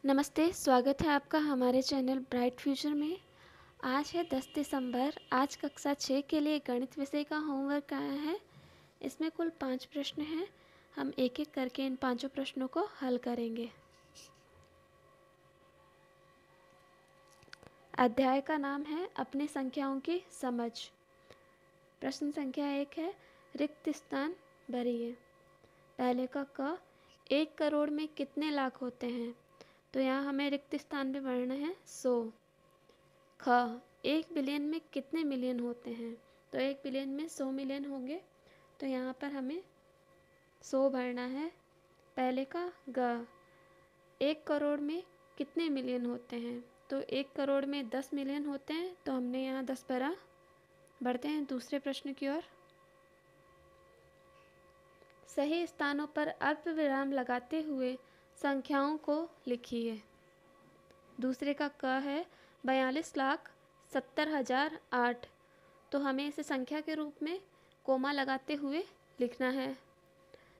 नमस्ते, स्वागत है आपका हमारे चैनल ब्राइट फ्यूचर में। आज है 10 दिसंबर। आज कक्षा 6 के लिए गणित विषय का होमवर्क आया है। इसमें कुल 5 प्रश्न हैं। हम एक एक करके इन 5 प्रश्नों को हल करेंगे। अध्याय का नाम है अपनी संख्याओं की समझ। प्रश्न संख्या 1 है, रिक्त स्थान भरिए। पहले का क, 1 करोड़ में कितने लाख होते हैं? तो यहाँ हमें रिक्त स्थान में भरना है 100। ख, 1 बिलियन में कितने मिलियन होते हैं? तो 1 बिलियन में 100 मिलियन होंगे, तो यहाँ पर हमें 100 भरना है। पहले का ग, 1 करोड़ में कितने मिलियन होते हैं? तो 1 करोड़ में 10 मिलियन होते हैं, तो हमने यहाँ 10 भरा। बढ़ते हैं दूसरे प्रश्न की ओर। सही स्थानों पर अल्प विराम लगाते हुए संख्याओं को लिखिए। दूसरे का क है 42,70,008, तो हमें इसे संख्या के रूप में कोमा लगाते हुए लिखना है।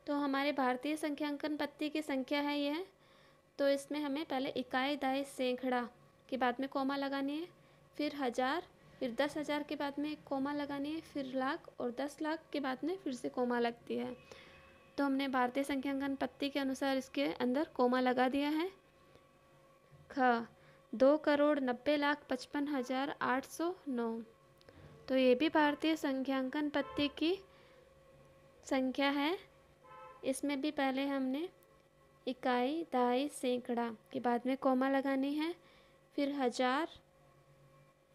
तो हमारे भारतीय संख्यांकन पत्ती की संख्या है यह, तो इसमें हमें पहले इकाई, दाई, सैकड़ा के बाद में कोमा लगानी है, फिर हज़ार, फिर 10,000 के बाद में कोमा लगानी है, फिर लाख और 10 लाख के बाद में फिर से कोमा लगती है। तो हमने भारतीय संख्यांकन पत्ती के अनुसार इसके अंदर कोमा लगा दिया है। ख, 2,90,55,809, तो ये भी भारतीय संख्यांकन पत्ती की संख्या है। इसमें भी पहले हमने इकाई, दाई, सैकड़ा के बाद में कोमा लगानी है, फिर हज़ार,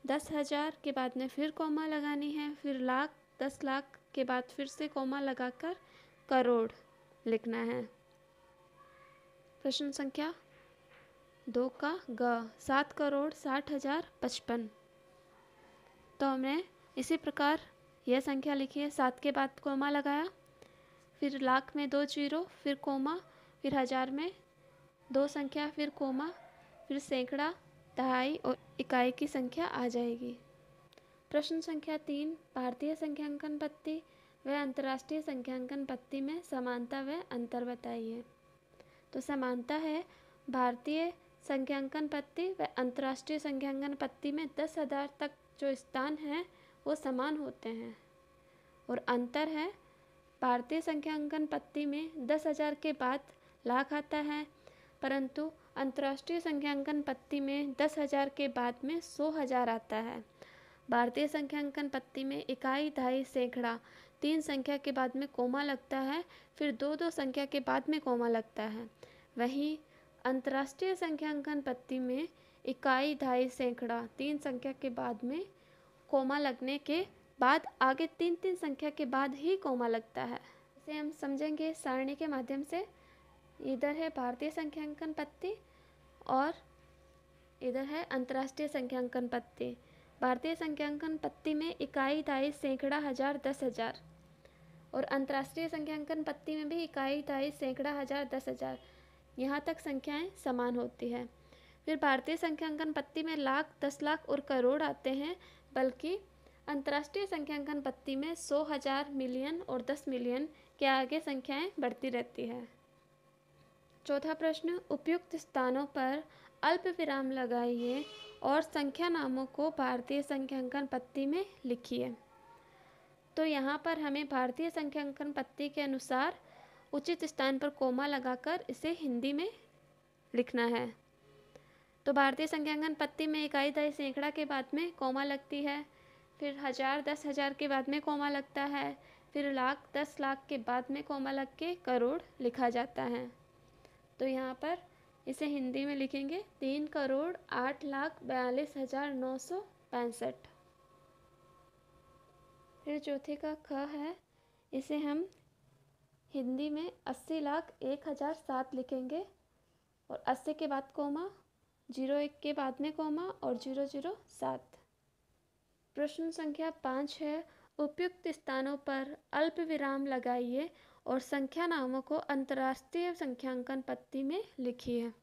10,000 के बाद में फिर कोमा लगानी है, फिर लाख, 10 लाख के बाद फिर से कोमा लगाकर करोड़ लिखना है। प्रश्न संख्या 2 का ग, 7,60,55, तो हमने इसी प्रकार यह संख्या लिखी है। 7 के बाद कोमा लगाया, फिर लाख में 2 जीरो, फिर कोमा, फिर हज़ार में 2 संख्या, फिर कोमा, फिर सैकड़ा, दहाई और इकाई की संख्या आ जाएगी। प्रश्न संख्या 3, भारतीय संख्यांकन पत्ती व अंतर्राष्ट्रीय संख्यांकन पत्ती में समानता व अंतर बताइए। तो समानता है, भारतीय संख्यांकन पत्ती व अंतर्राष्ट्रीय संख्यांकन पत्ती में 10,000 तक जो स्थान हैं वो समान होते हैं। और अंतर है, भारतीय संख्यांकन पत्ती में 10,000 के बाद लाख आता है, परंतु अंतर्राष्ट्रीय संख्यांकन पत्ती में 10,000 के बाद में 100,000 आता है। भारतीय संख्यांकन पत्ती में इकाई, दहाई, सैकड़ा 3 संख्या के बाद में कोमा लगता है, फिर 2-2 संख्या के बाद में कोमा लगता है। वहीं अंतर्राष्ट्रीय संख्यांकन पत्ती में इकाई, दहाई, सैकड़ा 3 संख्या के बाद में कोमा लगने के बाद आगे 3-3 संख्या के बाद ही कोमा लगता है। इसे हम समझेंगे सारणी के माध्यम से। इधर है भारतीय संख्यांकन पत्ती और इधर है अंतर्राष्ट्रीय संख्यांकन पत्ती। भारतीय संख्यांकन पत्ती में इकाई, दाई, सैकड़ा, हज़ार, 10,000 और अंतर्राष्ट्रीय संख्यांकन पत्ती में भी इकाई, दाई, सैकड़ा, हज़ार, 10,000, यहाँ तक संख्याएं समान होती है। फिर भारतीय संख्यांकन पत्ती में लाख, 10 लाख और करोड़ आते हैं, बल्कि अंतर्राष्ट्रीय संख्यांकन पत्ती में 100,000, मिलियन और 10 मिलियन के आगे संख्याएं बढ़ती रहती है। चौथा प्रश्न, उपयुक्त स्थानों पर अल्प विराम लगाइए और संख्या नामों को भारतीय संख्यांकन पत्ती में लिखिए। तो यहाँ पर हमें भारतीय संख्यांकन पत्ती के अनुसार उचित स्थान पर कोमा लगाकर इसे हिंदी में लिखना है। तो भारतीय संख्यांकन पत्ती में इकाई, दाई, सैकड़ा के बाद में कोमा लगती है, फिर हज़ार, 10,000 के बाद में कोमा लगता है, फिर लाख, 10 लाख के बाद में कोमा लग के करोड़ लिखा जाता है। तो यहाँ पर इसे हिंदी में लिखेंगे 3,08,42,965। फिर चौथे का ख है, इसे हम हिंदी में 80,01,007 लिखेंगे और 80 के बाद कोमा, 01 के बाद में कोमा और 007। प्रश्न संख्या 5 है, उपयुक्त स्थानों पर अल्प विराम लगाइए और संख्या नामों को अंतर्राष्ट्रीय संख्यांकन पत्ती में लिखिए।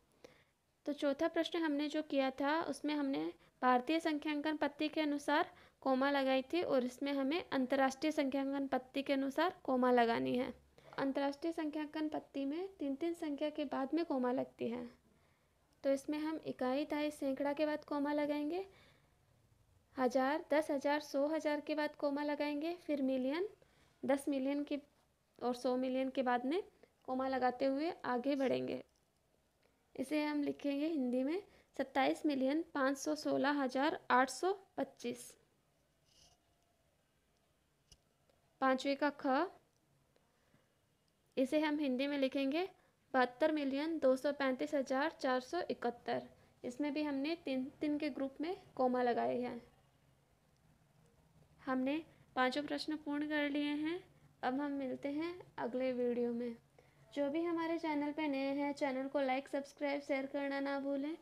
तो चौथा प्रश्न हमने जो किया था उसमें हमने भारतीय संख्यांकन पत्ती के अनुसार कोमा लगाई थी और इसमें हमें अंतर्राष्ट्रीय संख्यांकन पत्ती के अनुसार कोमा लगानी है। अंतर्राष्ट्रीय संख्यांकन पत्ती में 3-3 संख्या के बाद में कोमा लगती है। तो इसमें हम इकाई, दहाई, सैकड़ा के बाद कोमा लगाएंगे, हज़ार, 10,000, 100,000 के बाद कोमा लगाएंगे, फिर मिलियन, 10 मिलियन की और 100 मिलियन के बाद में कोमा लगाते हुए आगे बढ़ेंगे। इसे हम लिखेंगे हिंदी में 27,516,825। पांचवे का ख, इसे हम हिंदी में लिखेंगे 72,235,471। इसमें भी हमने तीन तीन के ग्रुप में कोमा लगाए हैं। हमने पांचों प्रश्न पूर्ण कर लिए हैं। अब हम मिलते हैं अगले वीडियो में। जो भी हमारे चैनल पे नए हैं, चैनल को लाइक, सब्सक्राइब, शेयर करना ना भूलें,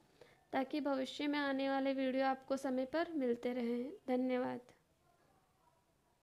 ताकि भविष्य में आने वाले वीडियो आपको समय पर मिलते रहें। धन्यवाद।